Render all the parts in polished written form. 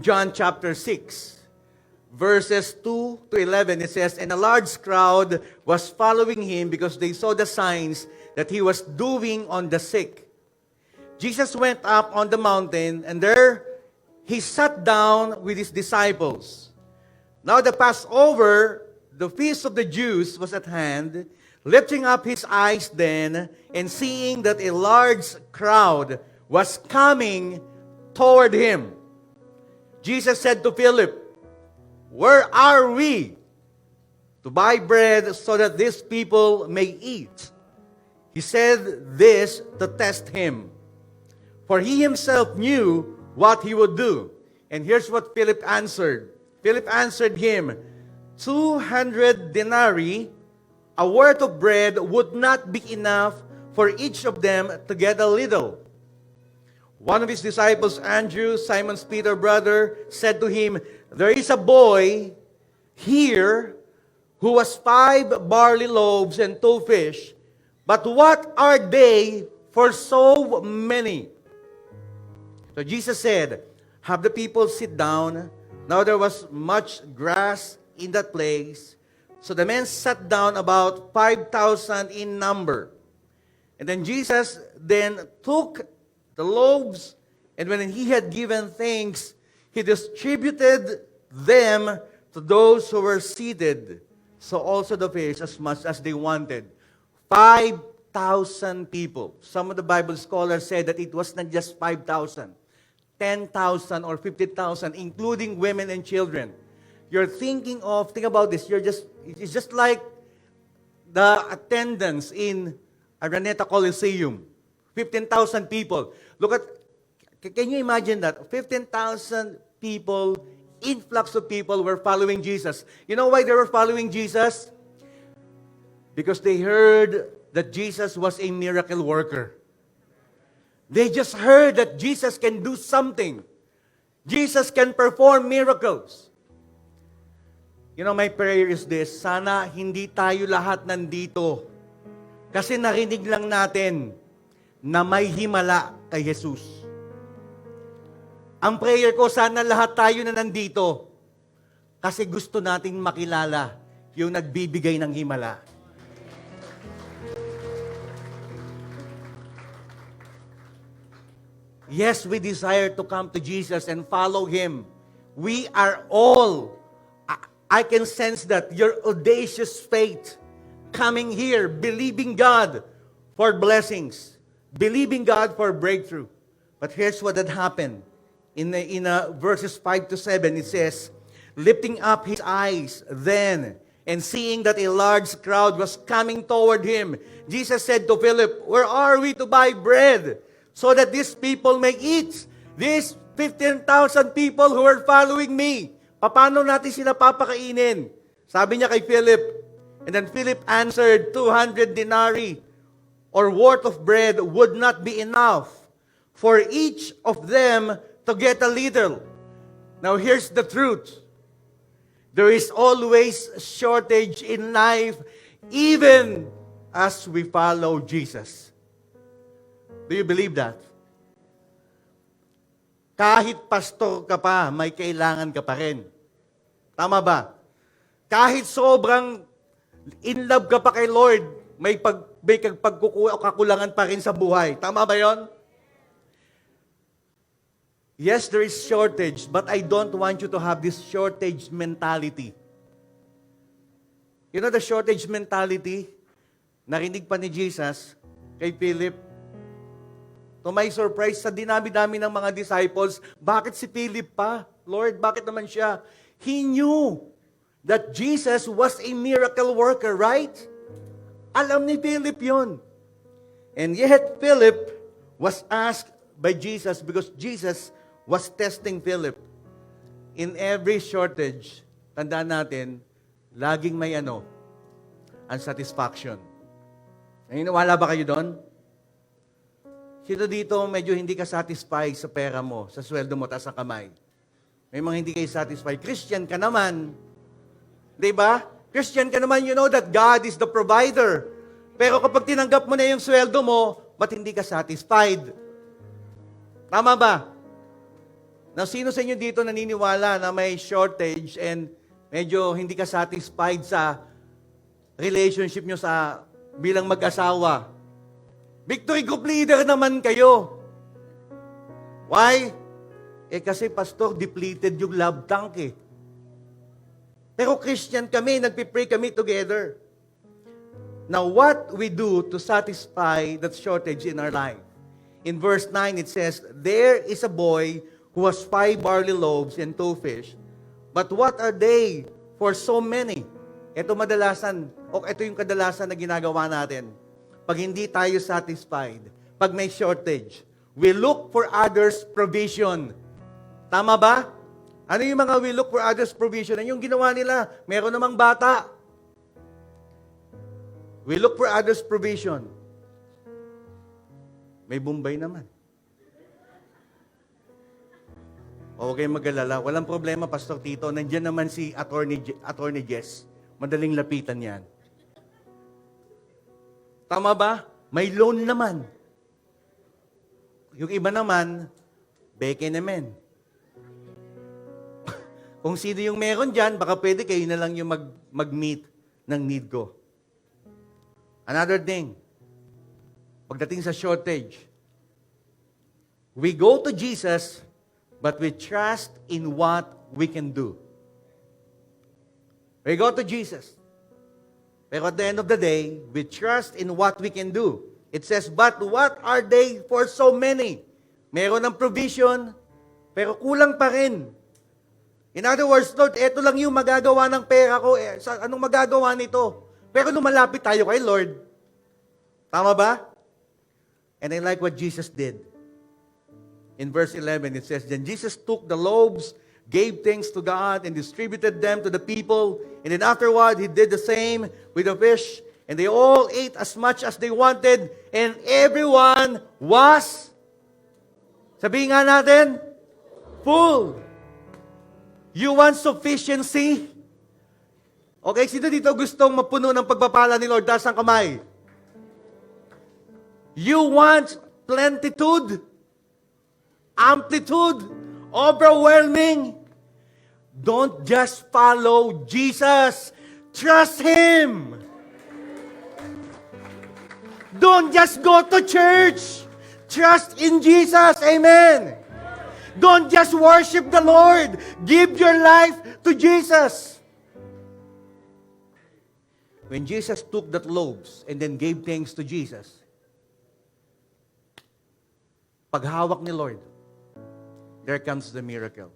John chapter 6, verses 2 to 11, it says, "And a large crowd was following him because they saw the signs that he was doing on the sick. Jesus went up on the mountain, and there he sat down with his disciples. Now the Passover, the feast of the Jews, was at hand. Lifting up his eyes then, and seeing that a large crowd was coming toward him, Jesus said to Philip, 'Where are we to buy bread so that these people may eat?' He said this to test him, for he himself knew what he would do. And here's what Philip answered. Philip answered him, 200 denarii, a worth of bread, would not be enough for each of them to get a little. One of his disciples, Andrew, Simon's Peter brother, said to him, 'There is a boy here who has 5 barley loaves and 2 fish, but what are they for so many?' So Jesus said, 'Have the people sit down.' Now there was much grass in that place, so the men sat down, about 5,000 in number. And then Jesus then took the loaves, and when he had given thanks, he distributed them to those who were seated. So also the fish, as much as they wanted. 5,000 people. Some of the Bible scholars said that it was not just 5,000. 10,000 or 50,000, including women and children. Think about this, it's just like the attendance in Araneta Coliseum. 15,000 people. Can you imagine that? 15,000 people, influx of people were following Jesus. You know why they were following Jesus? Because they heard that Jesus was a miracle worker. They just heard that Jesus can do something. Jesus can perform miracles. My prayer is this, sana hindi tayo lahat nandito. Kasi narinig lang natin na may himala kay Jesus. Ang prayer ko, sana lahat tayo na nandito. Kasi gusto nating makilala yung nagbibigay ng himala. Yes, we desire to come to Jesus and follow Him. We are all, I can sense that, your audacious faith coming here, believing God for blessings, believing God for breakthrough. But here's what had happened. In verses 5 to 7, it says, lifting up his eyes then, and seeing that a large crowd was coming toward him, Jesus said to Philip, "Where are we to buy bread so that these people may eat?" These 15,000 people who are following me, paano natin sila papakainin? Sabi niya kay Philip, and then Philip answered, 200 denarii, or worth of bread, would not be enough for each of them to get a little. Now here's the truth. There is always shortage in life, even as we follow Jesus. Do you believe that? Kahit pastor ka pa, may kailangan ka pa rin. Tama ba? Kahit sobrang in love ka pa kay Lord, may kakulangan pa rin sa buhay. Tama ba yon? Yes, there is shortage, but I don't want you to have this shortage mentality. You know the shortage mentality? Narinig pa ni Jesus kay Philip. To my surprise, sa dinami-dami ng mga disciples, bakit si Philip pa? Lord, bakit naman siya? He knew that Jesus was a miracle worker, right? Alam ni Philip yun. And yet, Philip was asked by Jesus because Jesus was testing Philip. In every shortage, tandaan natin, laging may unsatisfaction. Naniniwala ba kayo doon? Sino dito medyo hindi ka satisfied sa pera mo, sa sweldo mo, taas sa kamay? May mga hindi kayo satisfied. Christian ka naman. Di ba? Christian ka naman, you know that God is the provider. Pero kapag tinanggap mo na yung sweldo mo, ba't hindi ka satisfied? Tama ba? Now, sino sa inyo dito naniniwala na may shortage and medyo hindi ka satisfied sa relationship nyo sa bilang mag-asawa? Victory group leader naman kayo. Why? Kasi pastor, depleted yung love tank eh. Pero Christian kami, nagpipray kami together. Now, what we do to satisfy that shortage in our life? In verse 9, it says, there is a boy who has 5 barley loaves and 2 fish. But what are they for so many? Ito yung kadalasan na ginagawa natin. Pag hindi tayo satisfied, pag may shortage, we look for others' provision. Tama ba? Ano yung mga we look for others' provision? Ano yung ginawa nila? Meron namang bata. We look for others' provision. May Bombay naman. O, huwag kayong mag-alala. Walang problema, Pastor Tito. Nandiyan naman si Attorney Jess. Madaling lapitan yan. Tama ba? May loan naman. Yung iba naman, beke naman. Kung sino yung meron dyan, baka pwede kayo na lang yung mag-meet ng need ko. Another thing, pagdating sa shortage, we go to Jesus, but we trust in what we can do. We go to Jesus. Pero at the end of the day, we trust in what we can do. It says, but what are they for so many? Meron ng provision, pero kulang pa rin. In other words, Lord, eto lang yung magagawa ng pera ko. Anong magagawa nito? Pero lumalapit tayo kay Lord. Tama ba? And I like what Jesus did. In verse 11, it says, then Jesus took the loaves, gave thanks to God, and distributed them to the people. And then afterward, He did the same with the fish. And they all ate as much as they wanted. And everyone was, sabihin nga natin, full. You want sufficiency? Okay, sino dito gustong mapuno ng pagpapala ni Lord? Taas ang kamay. You want plenitude? Amplitude? Overwhelming? Don't just follow Jesus. Trust Him. Don't just go to church. Trust in Jesus. Amen. Don't just worship the Lord. Give your life to Jesus. When Jesus took that loaves and then gave thanks to Jesus, paghawak ni Lord, there comes the miracle.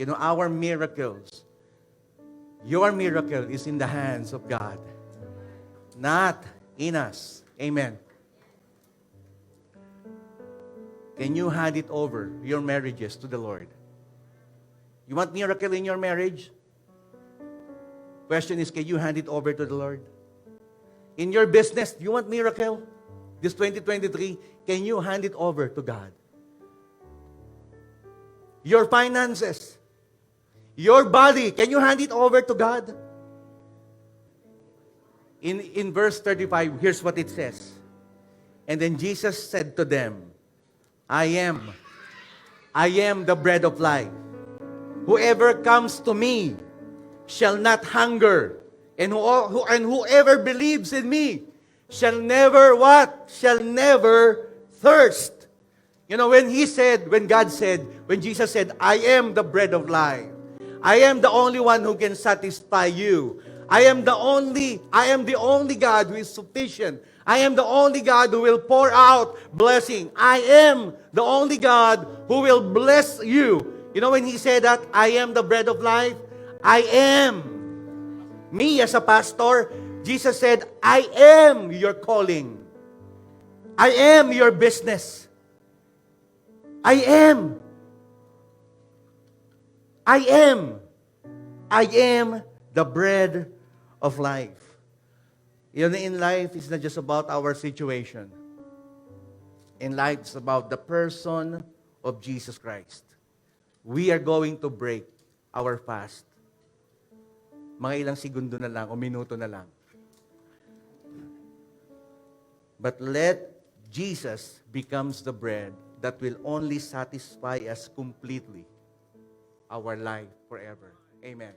You know, our miracles, your miracle is in the hands of God, not in us. Amen. Can you hand it over, your marriages, to the Lord? You want miracle in your marriage? Question is, can you hand it over to the Lord? In your business, you want miracle? This 2023, can you hand it over to God? Your finances, your body, can you hand it over to God? In verse 35, here's what it says. And then Jesus said to them, I am the bread of life. Whoever comes to me shall not hunger, and whoever believes in me shall never what? Shall never thirst. You know, when Jesus said, I am the bread of life. I am the only one who can satisfy you. I am the only God who is sufficient. I am the only God who will pour out blessing. I am the only God who will bless you. You know, when He said that, I am the bread of life, I am. Me as a pastor, Jesus said, I am your calling. I am your business. I am. I am. I am the bread of life. You know, in life, it's not just about our situation. In life, it's about the person of Jesus Christ. We are going to break our fast. Mga ilang segundo na lang o minuto na lang. But let Jesus becomes the bread that will only satisfy us completely. our life forever. Amen.